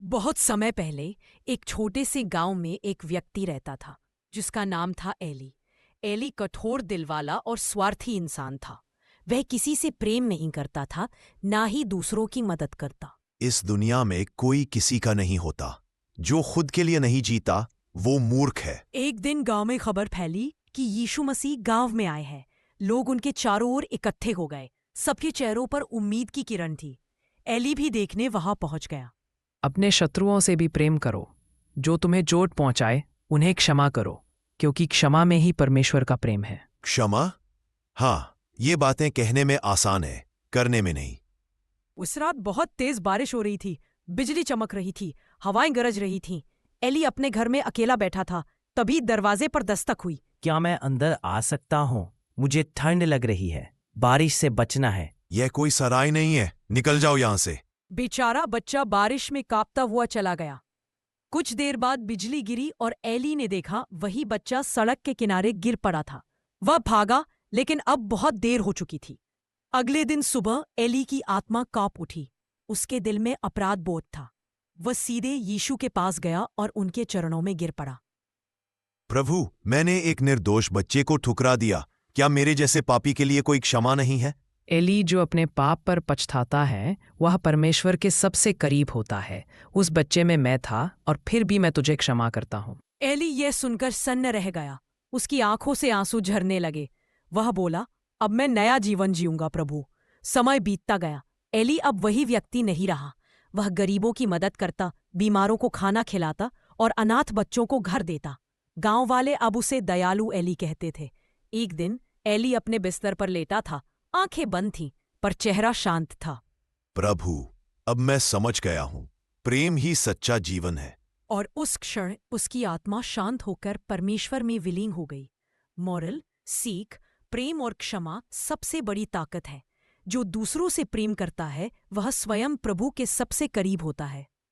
बहुत समय पहले एक छोटे से गांव में एक व्यक्ति रहता था जिसका नाम था एली। एली कठोर दिल वाला और स्वार्थी इंसान था। वह किसी से प्रेम नहीं करता था, ना ही दूसरों की मदद करता। इस दुनिया में कोई किसी का नहीं होता। जो खुद के लिए नहीं जीता वो मूर्ख है। एक दिन गांव में खबर फैली कि यीशु मसीह गांव में आए हैं। लोग उनके चारों ओर इकट्ठे हो गए। सबके चेहरों पर उम्मीद की किरण थी। एली भी देखने वहां पहुंच गया। अपने शत्रुओं से भी प्रेम करो। जो तुम्हें चोट पहुंचाए उन्हें क्षमा करो, क्योंकि क्षमा में ही परमेश्वर का प्रेम है। क्षमा? हाँ, ये बातें कहने में आसान है, करने में नहीं। उस रात बहुत तेज बारिश हो रही थी। बिजली चमक रही थी, हवाएं गरज रही थीं। एली अपने घर में अकेला बैठा था। तभी दरवाजे पर दस्तक हुई। क्या मैं अंदर आ सकता हूँ? मुझे ठंड लग रही है, बारिश से बचना है। यह कोई सराय नहीं है, निकल जाओ यहां से। बेचारा बच्चा बारिश में कांपता हुआ चला गया। कुछ देर बाद बिजली गिरी और एली ने देखा वही बच्चा सड़क के किनारे गिर पड़ा था। वह भागा, लेकिन अब बहुत देर हो चुकी थी। अगले दिन सुबह एली की आत्मा कांप उठी। उसके दिल में अपराध बोध था। वह सीधे यीशु के पास गया और उनके चरणों में गिर पड़ा। प्रभु, मैंने एक निर्दोष बच्चे को ठुकरा दिया। क्या मेरे जैसे पापी के लिए कोई क्षमा नहीं है? एली जो अपने पाप पर पछताता है वह परमेश्वर के सबसे करीब होता है। उस बच्चे में मैं था और फिर भी मैं तुझे क्षमा करता हूँ। एली यह सुनकर सन्न रह गया। उसकी आंखों से आंसू झरने लगे। वह बोला, अब मैं नया जीवन जीऊंगा प्रभु। समय बीतता गया। एली अब वही व्यक्ति नहीं रहा। वह गरीबों की मदद करता, बीमारों को खाना खिलाता और अनाथ बच्चों को घर देता। गांव वाले अब उसे दयालु एली कहते थे। एक दिन एली अपने बिस्तर पर लेटा था। आंखें बंद थीं, पर चेहरा शांत था। प्रभु, अब मैं समझ गया हूं, प्रेम ही सच्चा जीवन है। और उस क्षण उसकी आत्मा शांत होकर परमेश्वर में विलीन हो गई। मॉरल सीख, प्रेम और क्षमा सबसे बड़ी ताकत है। जो दूसरों से प्रेम करता है वह स्वयं प्रभु के सबसे करीब होता है।